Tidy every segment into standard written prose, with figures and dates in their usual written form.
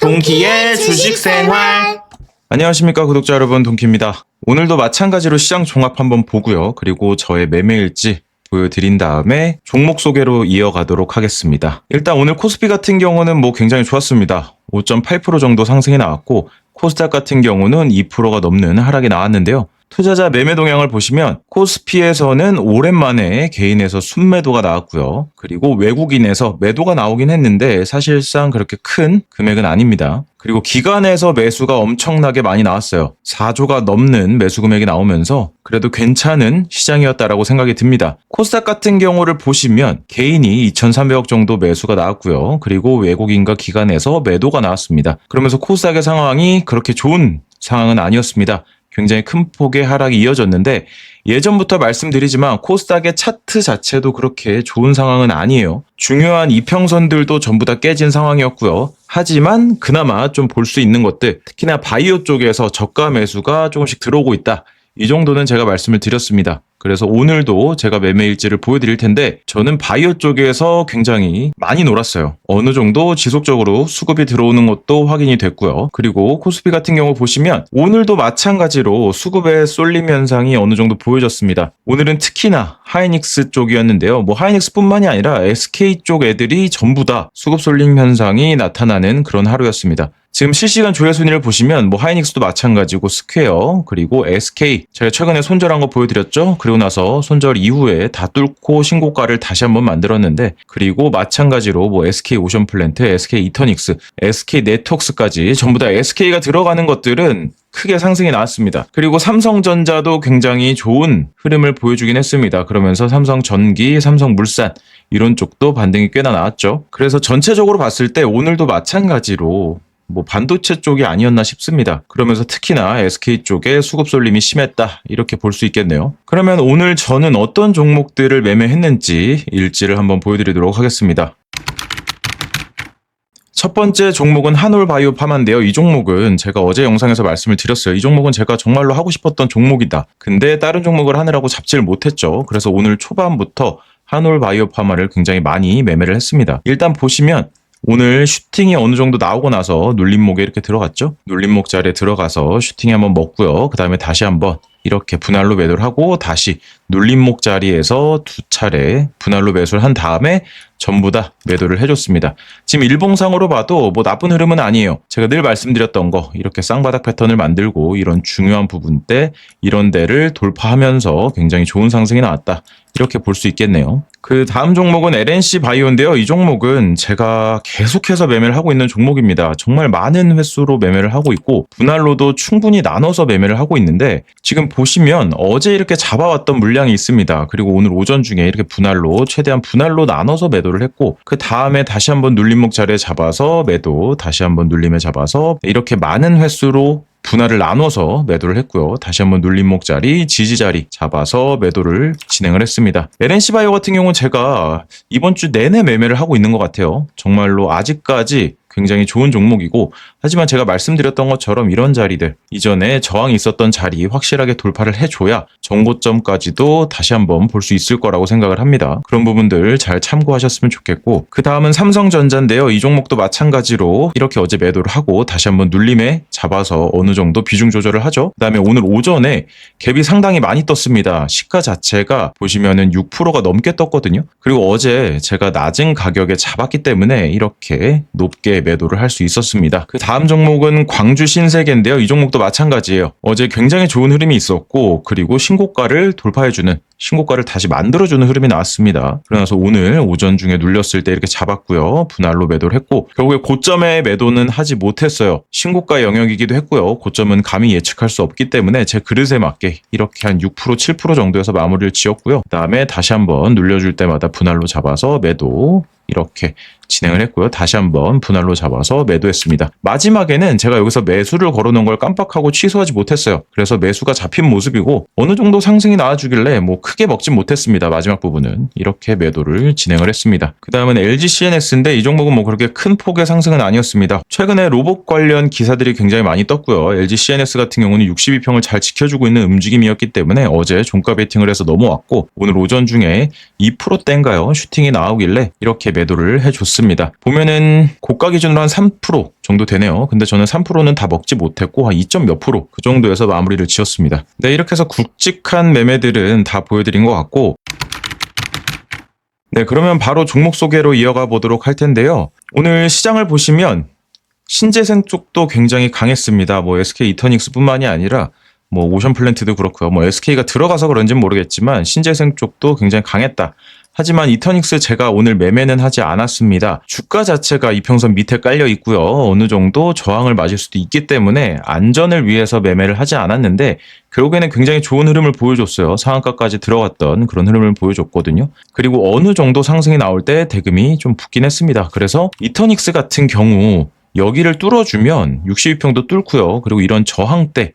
동키의 주식생활. 안녕하십니까 구독자 여러분, 동키입니다. 오늘도 마찬가지로 시장 종합 한번 보고요. 그리고 저의 매매일지 보여드린 다음에 종목 소개로 이어가도록 하겠습니다. 일단 오늘 코스피 같은 경우는 굉장히 좋았습니다. 5.8% 정도 상승이 나왔고, 코스닥 같은 경우는 2%가 넘는 하락이 나왔는데요. 투자자 매매 동향을 보시면 코스피에서는 오랜만에 개인에서 순매도가 나왔고요. 그리고 외국인에서 매도가 나오긴 했는데 사실상 그렇게 큰 금액은 아닙니다. 그리고 기관에서 매수가 엄청나게 많이 나왔어요. 4조가 넘는 매수 금액이 나오면서 그래도 괜찮은 시장이었다라고 생각이 듭니다. 코스닥 같은 경우를 보시면 개인이 2,300억 정도 매수가 나왔고요. 그리고 외국인과 기관에서 매도가 나왔습니다. 그러면서 코스닥의 상황이 그렇게 좋은 상황은 아니었습니다. 굉장히 큰 폭의 하락이 이어졌는데, 예전부터 말씀드리지만 코스닥의 차트 자체도 그렇게 좋은 상황은 아니에요. 중요한 이평선들도 전부 다 깨진 상황이었고요. 하지만 그나마 좀 볼 수 있는 것들, 특히나 바이오 쪽에서 저가 매수가 조금씩 들어오고 있다. 이 정도는 제가 말씀을 드렸습니다. 그래서 오늘도 제가 매매일지를 보여드릴 텐데, 저는 바이오 쪽에서 굉장히 많이 놀았어요. 어느 정도 지속적으로 수급이 들어오는 것도 확인이 됐고요. 그리고 코스피 같은 경우 보시면 오늘도 마찬가지로 수급의 쏠림 현상이 어느 정도 보여졌습니다. 오늘은 특히나 하이닉스 쪽이었는데요. 하이닉스뿐만이 아니라 SK 쪽 애들이 전부 다 수급 쏠림 현상이 나타나는 그런 하루였습니다. 지금 실시간 조회 순위를 보시면 하이닉스도 마찬가지고, 스퀘어 그리고 SK, 제가 최근에 손절한 거 보여드렸죠. 그리고 나서 손절 이후에 다 뚫고 신고가를 다시 한번 만들었는데, 그리고 마찬가지로 SK 오션플랜트, SK 이터닉스, SK 네트웍스까지 전부 다 SK가 들어가는 것들은 크게 상승이 나왔습니다. 그리고 삼성전자도 굉장히 좋은 흐름을 보여주긴 했습니다. 그러면서 삼성전기, 삼성물산 이런 쪽도 반등이 꽤나 나왔죠. 그래서 전체적으로 봤을 때 오늘도 마찬가지로 반도체 쪽이 아니었나 싶습니다. 그러면서 특히나 SK 쪽에 수급 쏠림이 심했다, 이렇게 볼 수 있겠네요. 그러면 오늘 저는 어떤 종목들을 매매했는지 일지를 한번 보여드리도록 하겠습니다. 첫 번째 종목은 한올바이오파마인데요. 이 종목은 제가 어제 영상에서 말씀을 드렸어요. 이 종목은 제가 정말로 하고 싶었던 종목이다. 근데 다른 종목을 하느라고 잡지를 못했죠. 그래서 오늘 초반부터 한올바이오파마를 굉장히 많이 매매를 했습니다. 일단 보시면 오늘 슈팅이 어느 정도 나오고 나서 눌림목에 이렇게 들어갔죠. 눌림목 자리에 들어가서 슈팅이 한번 먹고요. 그 다음에 다시 한번 이렇게 분할로 매도를 하고, 다시 눌림목 자리에서 두 차례 분할로 매수를 한 다음에 전부 다 매도를 해줬습니다. 지금 일봉상으로 봐도 나쁜 흐름은 아니에요. 제가 늘 말씀드렸던 거, 이렇게 쌍바닥 패턴을 만들고 이런 중요한 부분 때 이런 데를 돌파하면서 굉장히 좋은 상승이 나왔다, 이렇게 볼 수 있겠네요. 그 다음 종목은 LNC 바이오인데요. 이 종목은 제가 계속해서 매매를 하고 있는 종목입니다. 정말 많은 횟수로 매매를 하고 있고, 분할로도 충분히 나눠서 매매를 하고 있는데, 지금 보시면 어제 이렇게 잡아왔던 물량이 있습니다. 그리고 오늘 오전 중에 이렇게 분할로, 최대한 분할로 나눠서 매도를 했고, 그 다음에 다시 한번 눌림목 자리에 잡아서 매도, 다시 한번 눌림에 잡아서 이렇게 많은 횟수로 분할을 나눠서 매도를 했고요. 다시 한번 눌림목 자리, 지지 자리 잡아서 매도를 진행을 했습니다. LNC바이오 같은 경우는 제가 이번 주 내내 매매를 하고 있는 것 같아요. 정말로 아직까지 굉장히 좋은 종목이고, 하지만 제가 말씀드렸던 것처럼 이런 자리들, 이전에 저항이 있었던 자리 확실하게 돌파를 해줘야 정고점까지도 다시 한번 볼 수 있을 거라고 생각을 합니다. 그런 부분들 잘 참고하셨으면 좋겠고, 그 다음은 삼성전자인데요. 이 종목도 마찬가지로 이렇게 어제 매도를 하고 다시 한번 눌림에 잡아서 어느 정도 비중 조절을 하죠. 그 다음에 오늘 오전에 갭이 상당히 많이 떴습니다. 시가 자체가 보시면은 6%가 넘게 떴거든요. 그리고 어제 제가 낮은 가격에 잡았기 때문에 이렇게 높게 매도를 할 수 있었습니다. 그 다음 종목은 광주신세계인데요. 이 종목도 마찬가지예요. 어제 굉장히 좋은 흐름이 있었고, 그리고 신고가를 돌파해주는, 신고가를 다시 만들어주는 흐름이 나왔습니다. 그러면서 오늘 오전 중에 눌렸을 때 이렇게 잡았고요. 분할로 매도를 했고, 결국에 고점에 매도는 하지 못했어요. 신고가 영역이기도 했고요. 고점은 감히 예측할 수 없기 때문에 제 그릇에 맞게 이렇게 한 6%, 7% 정도에서 마무리를 지었고요. 그 다음에 다시 한번 눌려줄 때마다 분할로 잡아서 매도, 이렇게 진행을 했고요. 다시 한번 분할로 잡아서 매도했습니다. 마지막에는 제가 여기서 매수를 걸어놓은 걸 깜빡하고 취소하지 못했어요. 그래서 매수가 잡힌 모습이고, 어느 정도 상승이 나와주길래 크게 먹진 못했습니다. 마지막 부분은 이렇게 매도를 진행을 했습니다. 그 다음은 LG CNS인데, 이 종목은 그렇게 큰 폭의 상승은 아니었습니다. 최근에 로봇 관련 기사들이 굉장히 많이 떴고요. LG CNS 같은 경우는 62평을 잘 지켜주고 있는 움직임이었기 때문에 어제 종가 베팅을 해서 넘어왔고, 오늘 오전 중에 2%대인가요? 슈팅이 나오길래 이렇게 매도를 해줬습니다. 보면은 고가 기준으로 한 3% 정도 되네요. 근데 저는 3%는 다 먹지 못했고 한 2점 몇 프로 그 정도에서 마무리를 지었습니다. 네, 이렇게 해서 굵직한 매매들은 다 보여드린 것 같고, 네, 그러면 바로 종목 소개로 이어가 보도록 할 텐데요. 오늘 시장을 보시면 신재생 쪽도 굉장히 강했습니다. 뭐 SK 이터닉스 뿐만이 아니라 뭐 오션플랜트도 그렇고요. 뭐 SK가 들어가서 그런지는 모르겠지만 신재생 쪽도 굉장히 강했다. 하지만 이터닉스 제가 오늘 매매는 하지 않았습니다. 주가 자체가 이평선 밑에 깔려 있고요. 어느 정도 저항을 맞을 수도 있기 때문에 안전을 위해서 매매를 하지 않았는데 결국에는 굉장히 좋은 흐름을 보여줬어요. 상한가까지 들어갔던 그런 흐름을 보여줬거든요. 그리고 어느 정도 상승이 나올 때 대금이 좀 붙긴 했습니다. 그래서 이터닉스 같은 경우 여기를 뚫어주면 62평도 뚫고요. 그리고 이런 저항대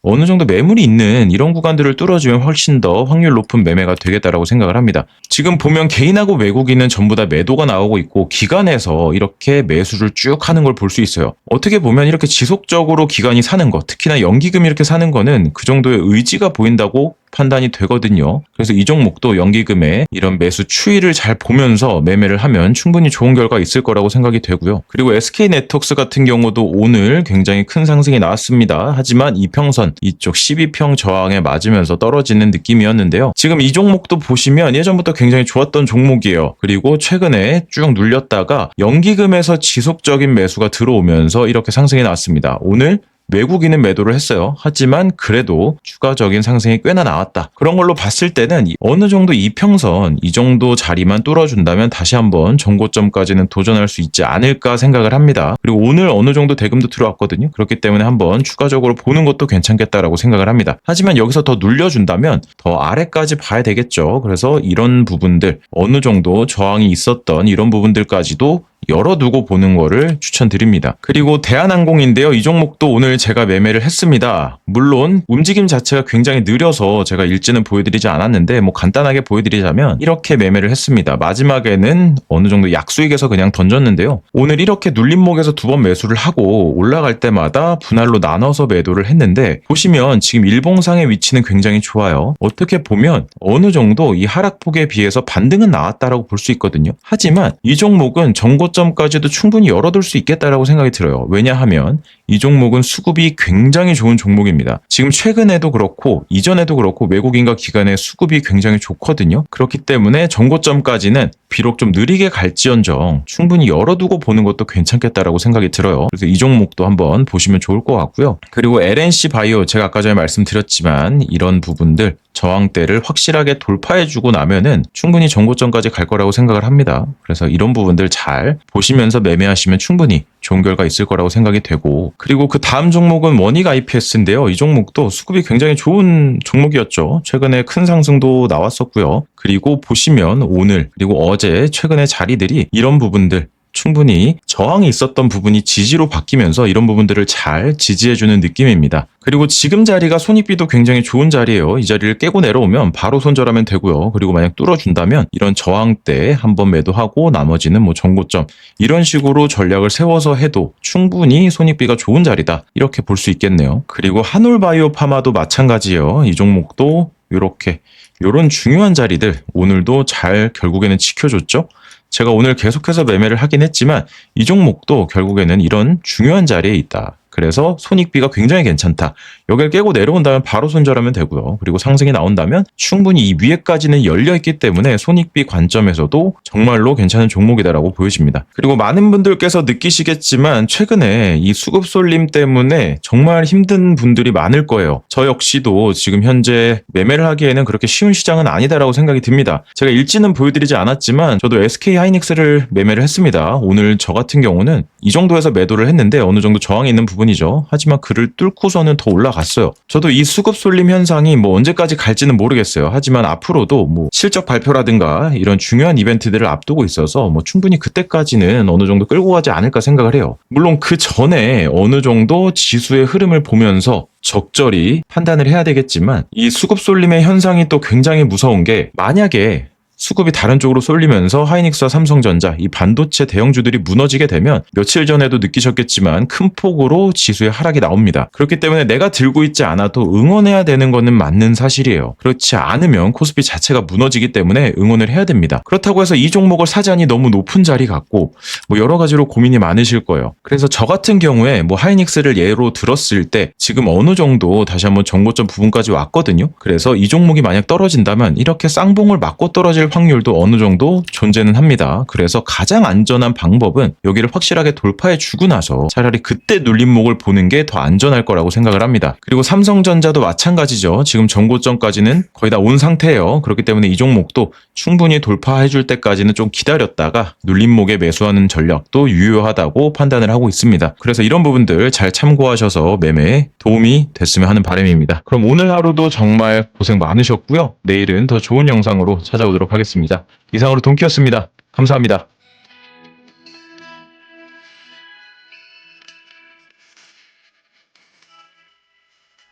어느 정도 매물이 있는 이런 구간들을 뚫어주면 훨씬 더 확률 높은 매매가 되겠다라고 생각을 합니다. 지금 보면 개인하고 외국인은 전부 다 매도가 나오고 있고 기관에서 이렇게 매수를 쭉 하는 걸 볼 수 있어요. 어떻게 보면 이렇게 지속적으로 기관이 사는 거, 특히나 연기금 이렇게 사는 거는 그 정도의 의지가 보인다고 판단이 되거든요. 그래서 이 종목도 연기금의 이런 매수 추이를 잘 보면서 매매를 하면 충분히 좋은 결과 있을 거라고 생각이 되고요. 그리고 SK네트워크스 같은 경우도 오늘 굉장히 큰 상승이 나왔습니다. 하지만 이평선 이쪽 12평 저항에 맞으면서 떨어지는 느낌이었는데요. 지금 이 종목도 보시면 예전부터 굉장히 좋았던 종목이에요. 그리고 최근에 쭉 눌렸다가 연기금에서 지속적인 매수가 들어오면서 이렇게 상승이 나왔습니다. 오늘 외국인은 매도를 했어요. 하지만 그래도 추가적인 상승이 꽤나 나왔다. 그런 걸로 봤을 때는 어느 정도 이평선 이 정도 자리만 뚫어준다면 다시 한번 정고점까지는 도전할 수 있지 않을까 생각을 합니다. 그리고 오늘 어느 정도 대금도 들어왔거든요. 그렇기 때문에 한번 추가적으로 보는 것도 괜찮겠다라고 생각을 합니다. 하지만 여기서 더 눌려준다면 더 아래까지 봐야 되겠죠. 그래서 이런 부분들 어느 정도 저항이 있었던 이런 부분들까지도 열어두고 보는 거를 추천드립니다. 그리고 대한항공인데요. 이 종목도 오늘 제가 매매를 했습니다. 물론 움직임 자체가 굉장히 느려서 제가 일지는 보여드리지 않았는데 뭐 간단하게 보여드리자면 이렇게 매매를 했습니다. 마지막에는 어느 정도 약수익에서 그냥 던졌는데요. 오늘 이렇게 눌림목에서 두 번 매수를 하고 올라갈 때마다 분할로 나눠서 매도를 했는데 보시면 지금 일봉상의 위치는 굉장히 좋아요. 어떻게 보면 어느 정도 이 하락폭에 비해서 반등은 나왔다라고 볼 수 있거든요. 하지만 이 종목은 정고점까지도 충분히 열어둘 수 있겠다라고 생각이 들어요. 왜냐하면 이 종목은 수급이 굉장히 좋은 종목입니다. 지금 최근에도 그렇고 이전에도 그렇고 외국인과 기관의 수급이 굉장히 좋거든요. 그렇기 때문에 정고점까지는 비록 좀 느리게 갈지언정 충분히 열어두고 보는 것도 괜찮겠다라고 생각이 들어요. 그래서 이 종목도 한번 보시면 좋을 것 같고요. 그리고 LNC 바이오 제가 아까 전에 말씀드렸지만 이런 부분들 저항대를 확실하게 돌파해주고 나면은 충분히 정고점까지 갈 거라고 생각을 합니다. 그래서 이런 부분들 잘 보시면서 매매하시면 충분히 좋은 결과 있을 거라고 생각이 되고, 그리고 그 다음 종목은 원익 IPS인데요. 이 종목도 수급이 굉장히 좋은 종목이었죠. 최근에 큰 상승도 나왔었고요. 그리고 보시면 오늘 그리고 어제 최근의 자리들이 이런 부분들 충분히 저항이 있었던 부분이 지지로 바뀌면서 이런 부분들을 잘 지지해주는 느낌입니다. 그리고 지금 자리가 손익비도 굉장히 좋은 자리예요. 이 자리를 깨고 내려오면 바로 손절하면 되고요. 그리고 만약 뚫어준다면 이런 저항대 한번 매도하고 나머지는 뭐 정고점 이런 식으로 전략을 세워서 해도 충분히 손익비가 좋은 자리다. 이렇게 볼 수 있겠네요. 그리고 한올바이오 파마도 마찬가지예요. 이 종목도 이렇게 이런 중요한 자리들 오늘도 잘 결국에는 지켜줬죠. 제가 오늘 계속해서 매매를 하긴 했지만 이 종목도 결국에는 이런 중요한 자리에 있다. 그래서 손익비가 굉장히 괜찮다. 여기를 깨고 내려온다면 바로 손절하면 되고요. 그리고 상승이 나온다면 충분히 이 위에까지는 열려있기 때문에 손익비 관점에서도 정말로 괜찮은 종목이다라고 보여집니다. 그리고 많은 분들께서 느끼시겠지만 최근에 이 수급 쏠림 때문에 정말 힘든 분들이 많을 거예요. 저 역시도 지금 현재 매매를 하기에는 그렇게 쉬운 시장은 아니다라고 생각이 듭니다. 제가 일지는 보여드리지 않았지만 저도 SK 하이닉스를 매매를 했습니다. 오늘 저 같은 경우는 이 정도에서 매도를 했는데 어느 정도 저항이 있는 부분이죠. 하지만 그를 뚫고서는 더 올라갔어요. 저도 이 수급 쏠림 현상이 뭐 언제까지 갈지는 모르겠어요. 하지만 앞으로도 뭐 실적 발표라든가 이런 중요한 이벤트들을 앞두고 있어서 뭐 충분히 그때까지는 어느 정도 끌고 가지 않을까 생각을 해요. 물론 그 전에 어느 정도 지수의 흐름을 보면서 적절히 판단을 해야 되겠지만 이 수급 쏠림의 현상이 또 굉장히 무서운 게 만약에 수급이 다른 쪽으로 쏠리면서 하이닉스와 삼성전자 이 반도체 대형주들이 무너지게 되면 며칠 전에도 느끼셨겠지만 큰 폭으로 지수의 하락이 나옵니다. 그렇기 때문에 내가 들고 있지 않아도 응원해야 되는 거는 맞는 사실이에요. 그렇지 않으면 코스피 자체가 무너지기 때문에 응원을 해야 됩니다. 그렇다고 해서 이 종목을 사자니 너무 높은 자리 같고 뭐 여러 가지로 고민이 많으실 거예요. 그래서 저 같은 경우에 뭐 하이닉스를 예로 들었을 때 지금 어느 정도 다시 한번 정고점 부분까지 왔거든요. 그래서 이 종목이 만약 떨어진다면 이렇게 쌍봉을 맞고 떨어질 확률도 어느 정도 존재는 합니다. 그래서 가장 안전한 방법은 여기를 확실하게 돌파해 주고 나서 차라리 그때 눌림목을 보는 게 더 안전할 거라고 생각을 합니다. 그리고 삼성전자도 마찬가지죠. 지금 정고점까지는 거의 다 온 상태예요. 그렇기 때문에 이 종목도 충분히 돌파해 줄 때까지는 좀 기다렸다가 눌림목에 매수하는 전략도 유효하다고 판단을 하고 있습니다. 그래서 이런 부분들 잘 참고하셔서 매매에 도움이 됐으면 하는 바람입니다. 그럼 오늘 하루도 정말 고생 많으셨고요. 내일은 더 좋은 영상으로 찾아오도록 하겠습니다. 이상으로 동키였습니다. 감사합니다.